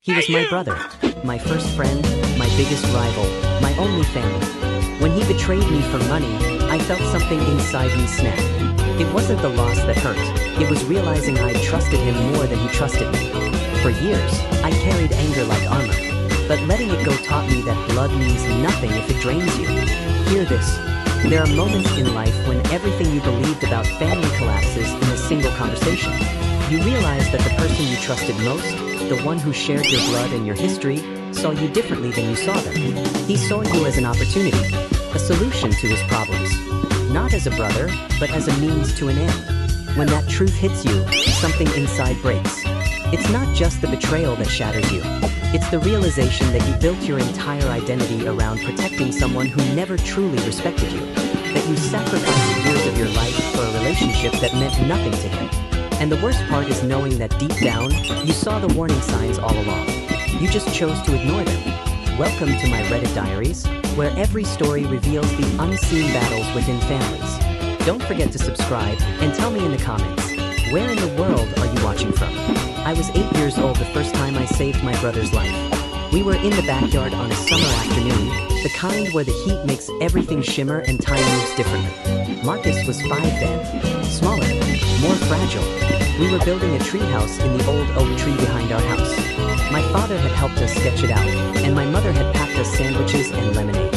He was my brother, my first friend, my biggest rival, my only family. When he betrayed me for money, I felt something inside me snap. It wasn't the loss that hurt, it was realizing I'd trusted him more than he trusted me. For years, I carried anger like armor, but letting it go taught me that blood means nothing if it drains you. Hear this. There are moments in life when everything you believed about family collapses in a single conversation. You realize that the person you trusted most, the one who shared your blood and your history, saw you differently than you saw them. He saw you as an opportunity, a solution to his problems. Not as a brother, but as a means to an end. When that truth hits you, something inside breaks. It's not just the betrayal that shatters you. It's the realization that you built your entire identity around protecting someone who never truly respected you. That you sacrificed years of your life for a relationship that meant nothing to him. And the worst part is knowing that deep down, you saw the warning signs all along. You just chose to ignore them. Welcome to my Reddit diaries, where every story reveals the unseen battles within families. Don't forget to subscribe and tell me in the comments, where in the world are you watching from? I was 8 years old the first time I saved my brother's life. We were in the backyard on a summer afternoon, the kind where the heat makes everything shimmer and time moves differently. Marcus was 5 then, smaller, more fragile. We were building a treehouse in the old oak tree behind our house. My father had helped us sketch it out, and my mother had packed us sandwiches and lemonade.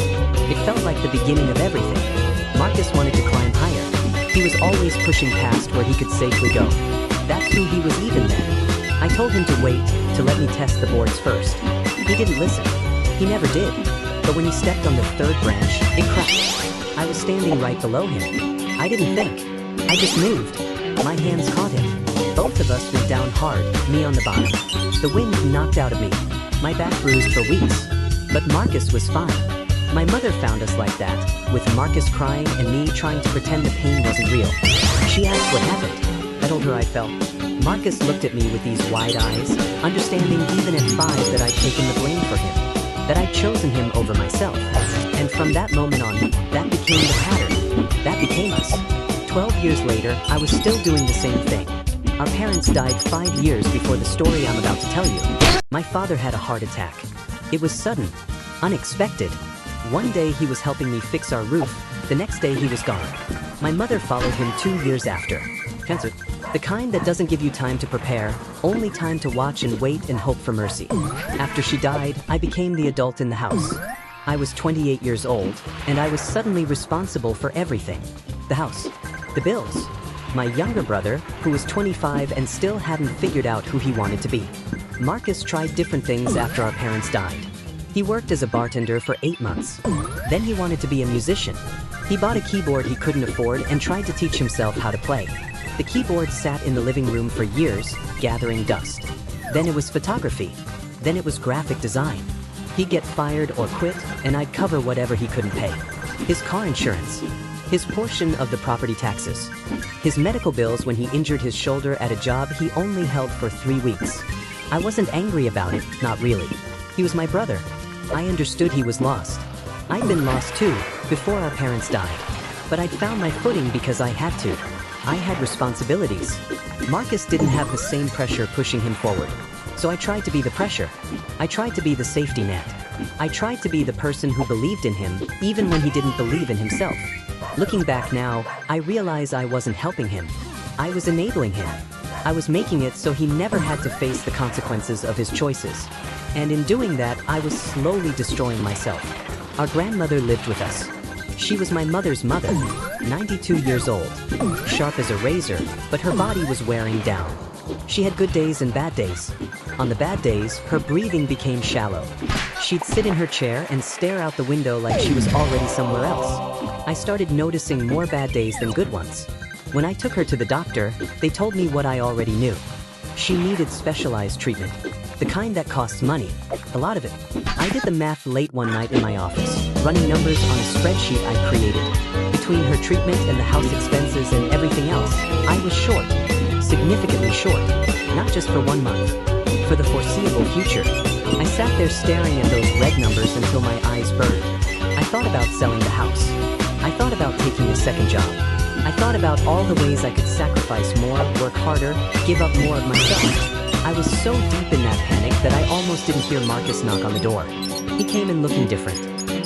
It felt like the beginning of everything. Marcus wanted to climb higher. He was always pushing past where he could safely go. That's who he was even then. I told him to wait, to let me test the boards first. He didn't listen. He never did. But when he stepped on the third branch, it cracked. I was standing right below him. I didn't think. I just moved. My hands caught him. Both of us went down hard, me on the bottom. The wind knocked out of me. My back bruised for weeks. But Marcus was fine. My mother found us like that, with Marcus crying and me trying to pretend the pain wasn't real. She asked what happened. I told her I fell. Marcus looked at me with these wide eyes, understanding even at 5 that I'd taken the blame for him, that I'd chosen him over myself. And from that moment on, that became the pattern. That became us. 12 years later, I was still doing the same thing. Our parents died 5 years before the story I'm about to tell you. My father had a heart attack. It was sudden, unexpected. One day he was helping me fix our roof, the next day he was gone. My mother followed him 2 years after. Cancer. The kind that doesn't give you time to prepare, only time to watch and wait and hope for mercy. After she died, I became the adult in the house. I was 28 years old, and I was suddenly responsible for everything. The house, the bills. My younger brother, who was 25 and still hadn't figured out who he wanted to be. Marcus tried different things after our parents died. He worked as a bartender for 8 months. Then he wanted to be a musician. He bought a keyboard he couldn't afford and tried to teach himself how to play. The keyboard sat in the living room for years, gathering dust. Then it was photography. Then it was graphic design. He'd get fired or quit, and I'd cover whatever he couldn't pay. His car insurance. His portion of the property taxes. His medical bills when he injured his shoulder at a job he only held for 3 weeks. I wasn't angry about it, not really. He was my brother. I understood he was lost. I'd been lost too, before our parents died. But I'd found my footing because I had to. I had responsibilities. Marcus didn't have the same pressure pushing him forward. So I tried to be the pressure. I tried to be the safety net. I tried to be the person who believed in him, even when he didn't believe in himself. Looking back now, I realize I wasn't helping him. I was enabling him. I was making it so he never had to face the consequences of his choices. And in doing that, I was slowly destroying myself. Our grandmother lived with us. She was my mother's mother, 92 years old, sharp as a razor, but her body was wearing down. She had good days and bad days. On the bad days, her breathing became shallow. She'd sit in her chair and stare out the window like she was already somewhere else. I started noticing more bad days than good ones. When I took her to the doctor, they told me what I already knew. She needed specialized treatment, the kind that costs money, a lot of it. I did the math late one night in my office, running numbers on a spreadsheet I created. Between her treatment and the house expenses and everything else, I was short, significantly short, not just for 1 month, for the foreseeable future. I sat there staring at those red numbers until my eyes burned. I thought about selling the house. I thought about taking a second job. I thought about all the ways I could sacrifice more, work harder, give up more of myself. I was so deep in that panic that I almost didn't hear Marcus knock on the door. He came in looking different.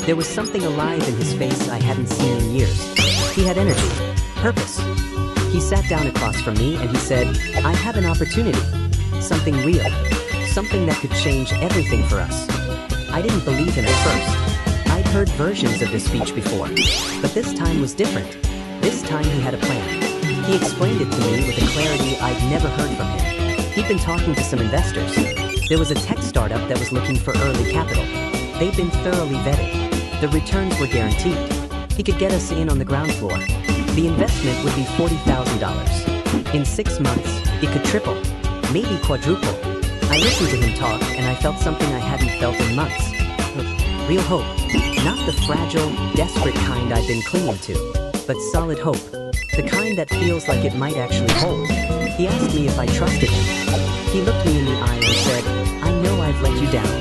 There was something alive in his face I hadn't seen in years. He had energy, purpose. He sat down across from me and he said, "I have an opportunity. Something real. Something that could change everything for us." I didn't believe him at first. I'd heard versions of this speech before, but this time was different. This time he had a plan. He explained it to me with a clarity I'd never heard from him. He'd been talking to some investors. There was a tech startup that was looking for early capital. They'd been thoroughly vetted. The returns were guaranteed. He could get us in on the ground floor. The investment would be $40,000. In 6 months, it could triple, maybe quadruple. I listened to him talk and I felt something I hadn't felt in months. Real hope. Not the fragile, desperate kind I've been clinging to, but solid hope. The kind that feels like it might actually hold. He asked me if I trusted him. He looked me in the eye and said, "I know I've let you down.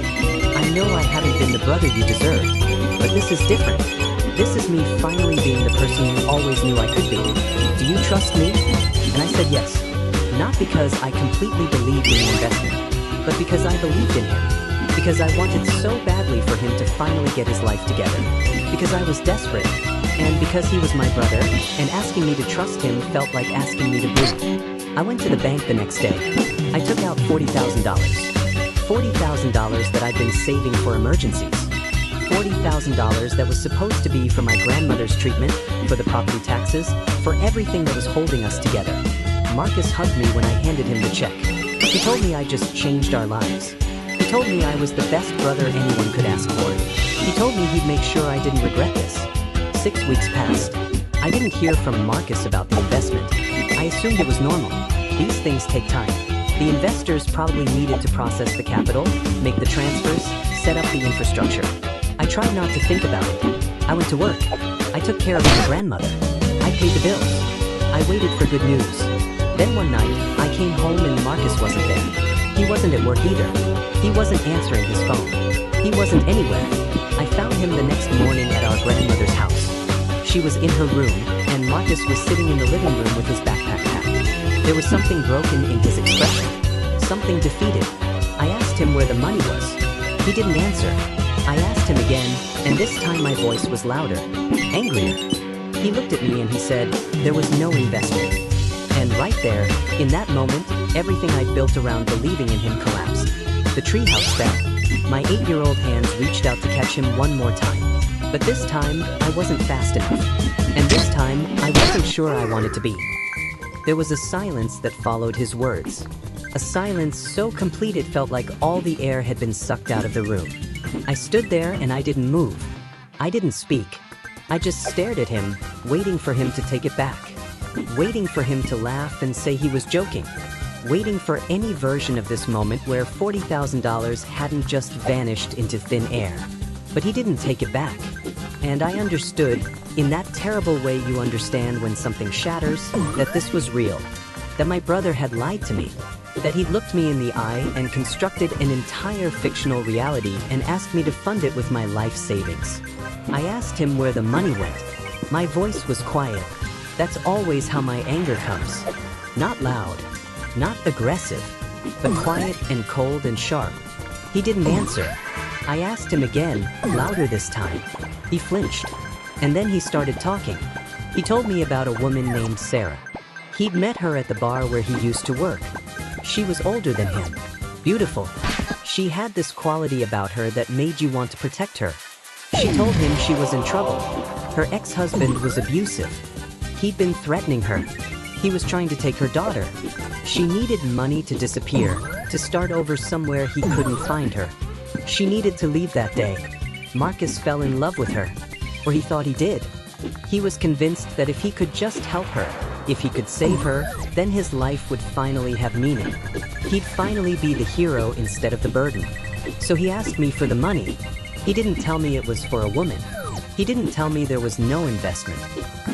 I know I haven't been the brother you deserved. But this is different. This is me finally being the person you always knew I could be. Do you trust me?" And I said yes. Not because I completely believed in the investment, but because I believed in him. Because I wanted so badly for him to finally get his life together. Because I was desperate. And because he was my brother, and asking me to trust him felt like asking me to breathe. I went to the bank the next day. I took out $40,000. $40,000 that I'd been saving for emergencies. $40,000 that was supposed to be for my grandmother's treatment, for the property taxes, for everything that was holding us together. Marcus hugged me when I handed him the check. He told me I just changed our lives. He told me I was the best brother anyone could ask for. He told me he'd make sure I didn't regret this. 6 weeks passed. I didn't hear from Marcus about the investment. I assumed it was normal. These things take time. The investors probably needed to process the capital, make the transfers, set up the infrastructure. I tried not to think about it. I went to work. I took care of my grandmother. I paid the bills. I waited for good news. Then one night, I came home and Marcus wasn't there. He wasn't at work either. He wasn't answering his phone. He wasn't anywhere. I found him the next morning at our grandmother's house. She was in her room, and Marcus was sitting in the living room with his backpack packed. There was something broken in his expression. Something defeated. I asked him where the money was. He didn't answer. I asked him again, and this time my voice was louder, angrier. He looked at me and he said, "There was no investment." And right there, in that moment, everything I'd built around believing in him collapsed. The treehouse fell. My 8-year-old hands reached out to catch him one more time. But this time, I wasn't fast enough. And this time, I wasn't sure I wanted to be. There was a silence that followed his words. A silence so complete it felt like all the air had been sucked out of the room. I stood there and I didn't move. I didn't speak. I just stared at him, waiting for him to take it back. Waiting for him to laugh and say he was joking. Waiting for any version of this moment where $40,000 hadn't just vanished into thin air. But he didn't take it back. And I understood, in that terrible way you understand when something shatters, that this was real. That my brother had lied to me. That he'd looked me in the eye and constructed an entire fictional reality and asked me to fund it with my life savings. I asked him where the money went. My voice was quiet. That's always how my anger comes. Not loud, not aggressive, but quiet and cold and sharp. He didn't answer. I asked him again, louder this time. He flinched. And then he started talking. He told me about a woman named Sarah. He'd met her at the bar where he used to work. She was older than him. Beautiful. She had this quality about her that made you want to protect her. She told him she was in trouble. Her ex-husband was abusive. He'd been threatening her. He was trying to take her daughter. She needed money to disappear, to start over somewhere he couldn't find her. She needed to leave that day. Marcus fell in love with her, or he thought he did. He was convinced that if he could just help her, if he could save her, then his life would finally have meaning. He'd finally be the hero instead of the burden. So he asked me for the money. He didn't tell me it was for a woman. He didn't tell me there was no investment.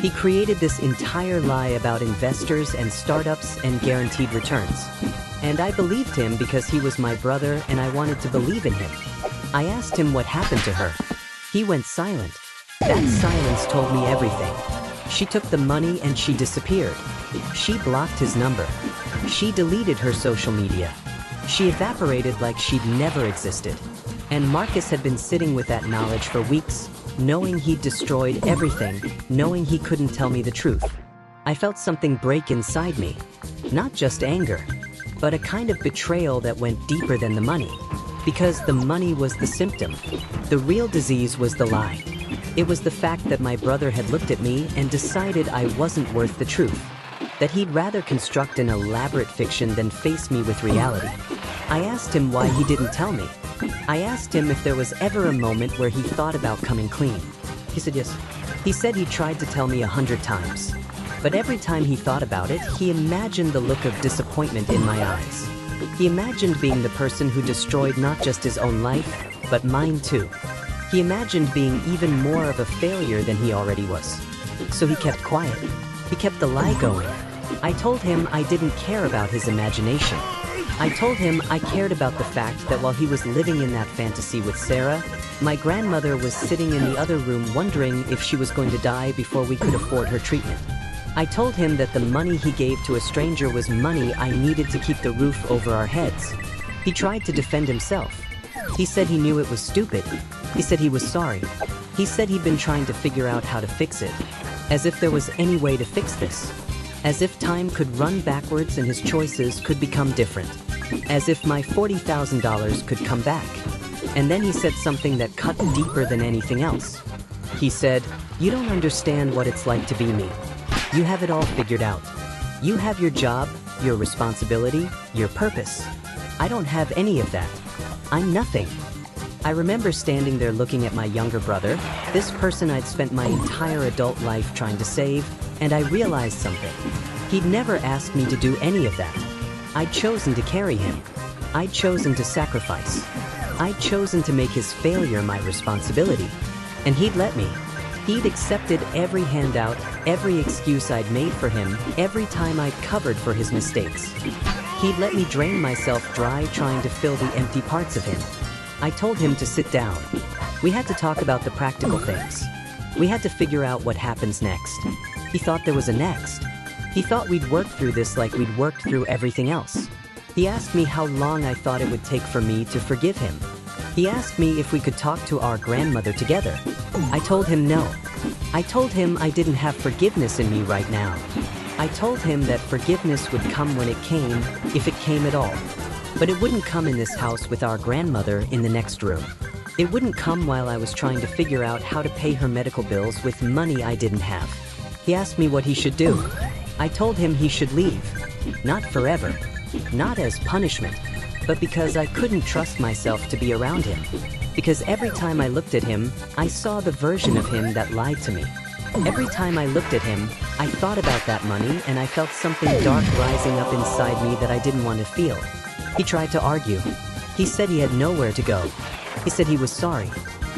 He created this entire lie about investors and startups and guaranteed returns. And I believed him because he was my brother and I wanted to believe in him. I asked him what happened to her. He went silent. That silence told me everything. She took the money and she disappeared. She blocked his number. She deleted her social media. She evaporated like she'd never existed. And Marcus had been sitting with that knowledge for weeks, knowing he'd destroyed everything, knowing he couldn't tell me the truth. I felt something break inside me. Not just anger, but a kind of betrayal that went deeper than the money. Because the money was the symptom. The real disease was the lie. It was the fact that my brother had looked at me and decided I wasn't worth the truth. That he'd rather construct an elaborate fiction than face me with reality. I asked him why he didn't tell me. I asked him if there was ever a moment where he thought about coming clean. He said yes. He said he tried to tell me 100 times. But every time he thought about it, he imagined the look of disappointment in my eyes. He imagined being the person who destroyed not just his own life, but mine too. He imagined being even more of a failure than he already was. So he kept quiet. He kept the lie going. I told him I didn't care about his imagination. I told him I cared about the fact that while he was living in that fantasy with Sarah, my grandmother was sitting in the other room wondering if she was going to die before we could afford her treatment. I told him that the money he gave to a stranger was money I needed to keep the roof over our heads. He tried to defend himself. He said he knew it was stupid. He said he was sorry. He said he'd been trying to figure out how to fix it. As if there was any way to fix this. As if time could run backwards and his choices could become different. As if my $40,000 could come back. And then he said something that cut deeper than anything else. He said, "You don't understand what it's like to be me. You have it all figured out. You have your job, your responsibility, your purpose. I don't have any of that. I'm nothing." I remember standing there looking at my younger brother, this person I'd spent my entire adult life trying to save, and I realized something. He'd never asked me to do any of that. I'd chosen to carry him. I'd chosen to sacrifice. I'd chosen to make his failure my responsibility. And he'd let me. He'd accepted every handout, every excuse I'd made for him, every time I'd covered for his mistakes. He'd let me drain myself dry trying to fill the empty parts of him. I told him to sit down. We had to talk about the practical things. We had to figure out what happens next. He thought there was a next. He thought we'd work through this like we'd worked through everything else. He asked me how long I thought it would take for me to forgive him. He asked me if we could talk to our grandmother together. I told him no. I told him I didn't have forgiveness in me right now. I told him that forgiveness would come when it came, if it came at all. But it wouldn't come in this house with our grandmother in the next room. It wouldn't come while I was trying to figure out how to pay her medical bills with money I didn't have. He asked me what he should do. I told him he should leave. Not forever. Not as punishment. But because I couldn't trust myself to be around him. Because every time I looked at him, I saw the version of him that lied to me. Every time I looked at him, I thought about that money and I felt something dark rising up inside me that I didn't want to feel. He tried to argue. He said he had nowhere to go. He said he was sorry.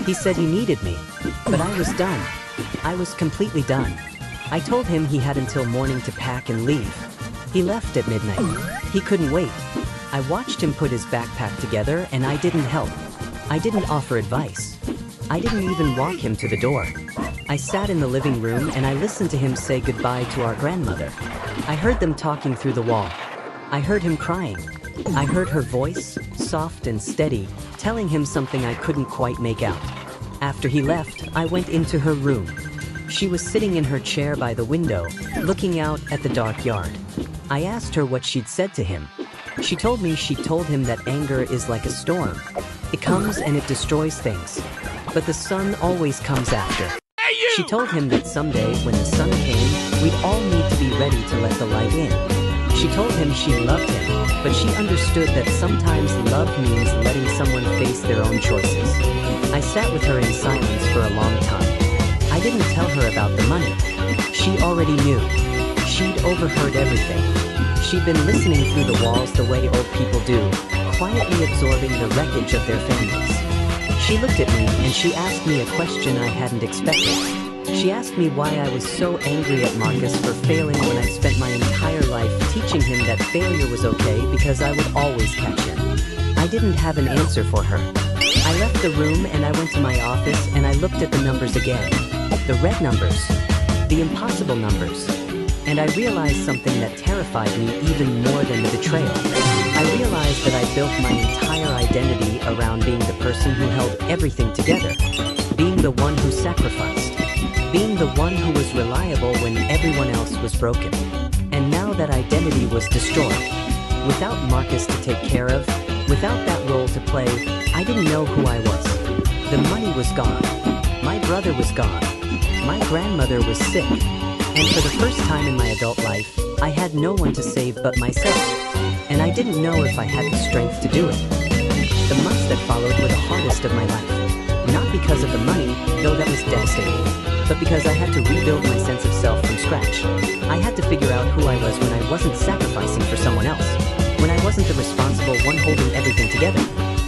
He said he needed me. But I was done. I was completely done. I told him he had until morning to pack and leave. He left at midnight. He couldn't wait. I watched him put his backpack together and I didn't help. I didn't offer advice. I didn't even walk him to the door. I sat in the living room and I listened to him say goodbye to our grandmother. I heard them talking through the wall. I heard him crying. I heard her voice, soft and steady, telling him something I couldn't quite make out. After he left, I went into her room. She was sitting in her chair by the window, looking out at the dark yard. I asked her what she'd said to him. She told me she told him that anger is like a storm. It comes and it destroys things. But the sun always comes after. She told him that someday, when the sun came, we'd all need to be ready to let the light in. She told him she loved him, but she understood that sometimes love means letting someone face their own choices. I sat with her in silence for a long time. I didn't tell her about the money. She already knew. She'd overheard everything. She'd been listening through the walls the way old people do, quietly absorbing the wreckage of their families. She looked at me and she asked me a question I hadn't expected. She asked me why I was so angry at Marcus for failing when I spent my entire life teaching him that failure was okay because I would always catch him. I didn't have an answer for her. I left the room and I went to my office and I looked at the numbers again. The red numbers. The impossible numbers. And I realized something that terrified me even more than the betrayal. I realized that I built my entire identity around being the person who held everything together, being the one who sacrificed, being the one who was reliable when everyone else was broken. And now that identity was destroyed. Without Marcus to take care of, without that role to play, I didn't know who I was. The money was gone. My brother was gone. My grandmother was sick. And for the first time in my adult life, I had no one to save but myself. And I didn't know if I had the strength to do it. The months that followed were the hardest of my life. Not because of the money, though that was devastating, but because I had to rebuild my sense of self from scratch. I had to figure out who I was when I wasn't sacrificing for someone else. When I wasn't the responsible one holding everything together.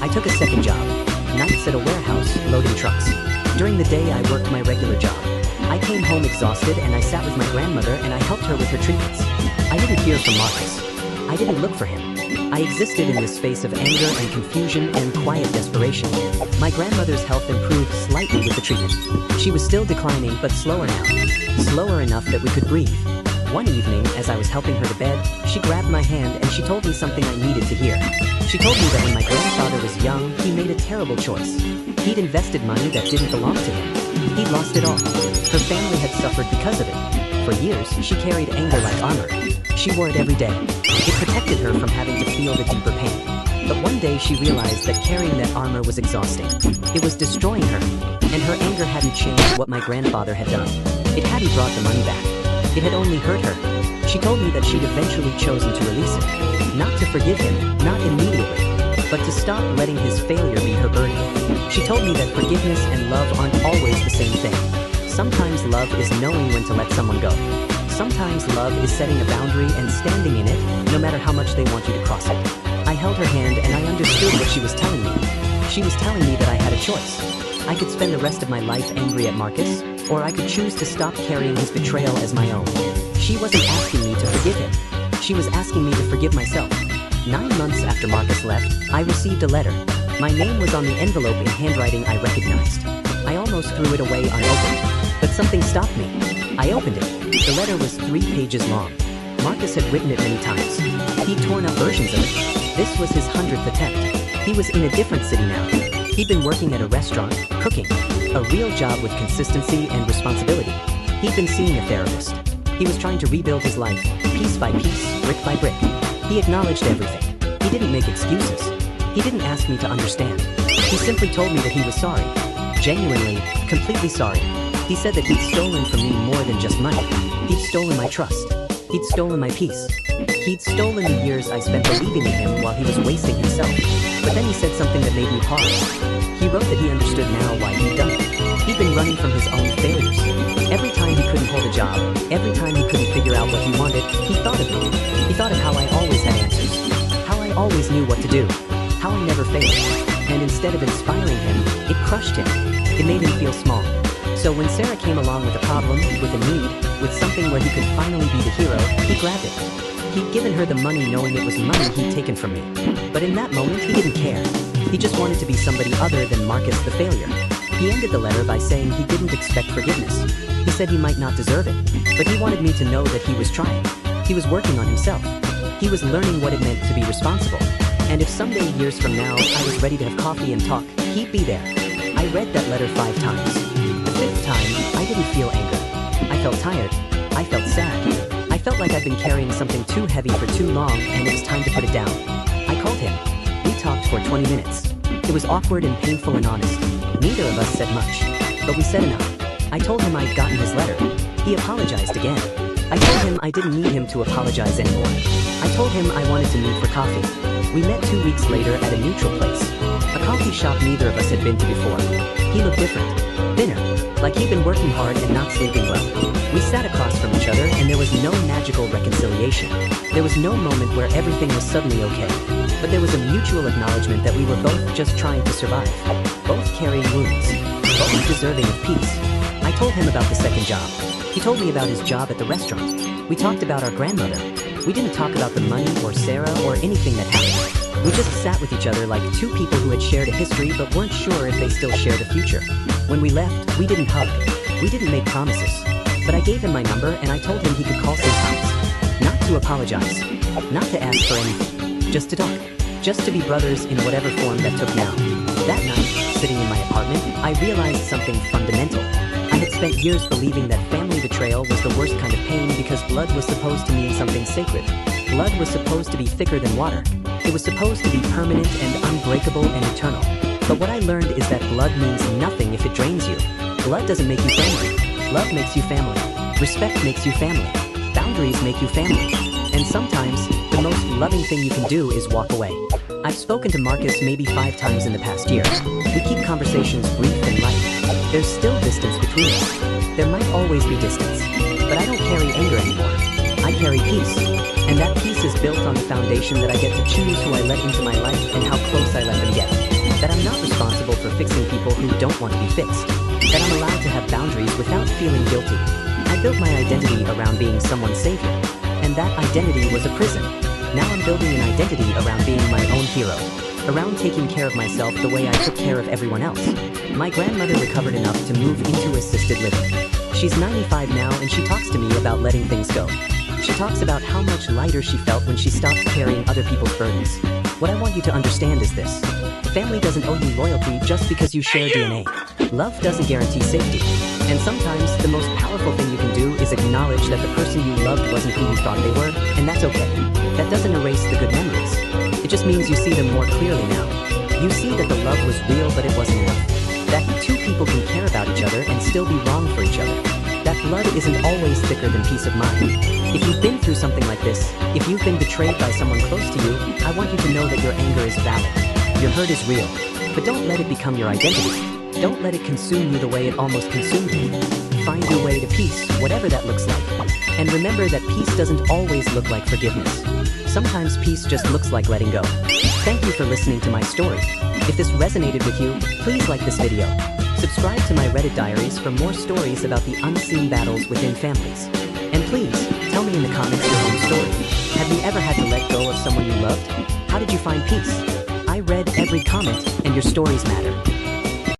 I took a second job, nights at a warehouse, loading trucks. During the day I worked my regular job. I came home exhausted and I sat with my grandmother and I helped her with her treatments. I didn't hear from Marcus. I didn't look for him. I existed in the space of anger and confusion and quiet desperation. My grandmother's health improved slightly with the treatment. She was still declining, but slower now. Slower enough that we could breathe. One evening, as I was helping her to bed, she grabbed my hand and she told me something I needed to hear. She told me that when my grandfather was young, he made a terrible choice. He'd invested money that didn't belong to him. He'd lost it all. Her family had suffered because of it. For years, she carried anger like armor. She wore it every day. It protected her from having to feel the deeper pain. But one day she realized that carrying that armor was exhausting. It was destroying her, and her anger hadn't changed what my grandfather had done. It hadn't brought the money back. It had only hurt her. She told me that she'd eventually chosen to release it. Not to forgive him, not immediately, but to stop letting his failure be her burden. She told me that forgiveness and love aren't always the same thing. Sometimes love is knowing when to let someone go. Sometimes love is setting a boundary and standing in it, no matter how much they want you to cross it. I held her hand and I understood what she was telling me. She was telling me that I had a choice. I could spend the rest of my life angry at Marcus, or I could choose to stop carrying his betrayal as my own. She wasn't asking me to forgive him. She was asking me to forgive myself. 9 months after Marcus left, I received a letter. My name was on the envelope in handwriting I recognized. I almost threw it away unopened, but something stopped me. I opened it. The letter was 3 pages long. Marcus had written it many times. He'd torn up versions of it. This was his 100th attempt. He was in a different city now. He'd been working at a restaurant, cooking. A real job with consistency and responsibility. He'd been seeing a therapist. He was trying to rebuild his life, piece by piece, brick by brick. He acknowledged everything. He didn't make excuses. He didn't ask me to understand. He simply told me that he was sorry. Genuinely, completely sorry. He said that he'd stolen from me more than just money. He'd stolen my trust. He'd stolen my peace. He'd stolen the years I spent believing in him while he was wasting himself. But then he said something that made me pause. He wrote that he understood now why he'd done it. He'd been running from his own failures. Every time he couldn't hold a job, every time he couldn't figure out what he wanted, he thought of me. He thought of how I always had answers. How I always knew what to do. How I never failed. And instead of inspiring him, it crushed him. It made him feel small. So when Sarah came along with a problem, with a need, with something where he could finally be the hero, he grabbed it. He'd given her the money knowing it was money he'd taken from me. But in that moment, he didn't care. He just wanted to be somebody other than Marcus the failure. He ended the letter by saying he didn't expect forgiveness. He said he might not deserve it, but he wanted me to know that he was trying. He was working on himself. He was learning what it meant to be responsible. And if someday, years from now, I was ready to have coffee and talk, he'd be there. I read that letter 5 times. The 5th time, I didn't feel anger. I felt tired. I felt sad. I felt like I'd been carrying something too heavy for too long and it was time to put it down. I called him. We talked for 20 minutes. It was awkward and painful and honest. Neither of us said much, but we said enough. I told him I'd gotten his letter. He apologized again. I told him I didn't need him to apologize anymore. I told him I wanted to meet for coffee. We met 2 weeks later at a neutral place. A coffee shop neither of us had been to before. He looked different. Thinner. Like he'd been working hard and not sleeping well. We sat across from each other and there was no magical reconciliation. There was no moment where everything was suddenly okay. But there was a mutual acknowledgement that we were both just trying to survive. Both carrying wounds. Both deserving of peace. I told him about the second job. He told me about his job at the restaurant. We talked about our grandmother. We didn't talk about the money or Sarah or anything that happened. We just sat with each other like 2 people who had shared a history but weren't sure if they still shared a future. When we left, we didn't hug. We didn't make promises. But I gave him my number and I told him he could call sometimes. Not to apologize. Not to ask for anything. just to talk, just to be brothers in whatever form that took now. That night, sitting in my apartment, I realized something fundamental. I had spent years believing that family betrayal was the worst kind of pain because blood was supposed to mean something sacred. Blood was supposed to be thicker than water. It was supposed to be permanent and unbreakable and eternal. But what I learned is that blood means nothing if it drains you. Blood doesn't make you family. Love makes you family. Respect makes you family. Boundaries make you family. And sometimes, the most loving thing you can do is walk away. I've spoken to Marcus maybe 5 times in the past year. We keep conversations brief and light. There's still distance between us. There might always be distance. But I don't carry anger anymore. I carry peace. And that peace is built on the foundation that I get to choose who I let into my life and how close I let them get. That I'm not responsible for fixing people who don't want to be fixed. That I'm allowed to have boundaries without feeling guilty. I built my identity around being someone's savior. And that identity was a prison. Now I'm building an identity around being my own hero. Around taking care of myself the way I took care of everyone else. My grandmother recovered enough to move into assisted living. She's 95 now and she talks to me about letting things go. She talks about how much lighter she felt when she stopped carrying other people's burdens. What I want you to understand is this. Family doesn't owe you loyalty just because you share DNA. Love doesn't guarantee safety. And sometimes, the most powerful thing you can do is acknowledge that the person you loved wasn't who you thought they were, and that's okay. That doesn't erase the good memories. It just means you see them more clearly now. You see that the love was real, but it wasn't enough. That 2 people can care about each other and still be wrong for each other. That blood isn't always thicker than peace of mind. If you've been through something like this, if you've been betrayed by someone close to you, I want you to know that your anger is valid. Your hurt is real. But don't let it become your identity. Don't let it consume you the way it almost consumed me. Find your way to peace, whatever that looks like. And remember that peace doesn't always look like forgiveness. Sometimes peace just looks like letting go. Thank you for listening to my story. If this resonated with you, please like this video. Subscribe to my Reddit diaries for more stories about the unseen battles within families. And please, tell me in the comments your own story. Have you ever had to let go of someone you loved? How did you find peace? I read every comment, and your stories matter.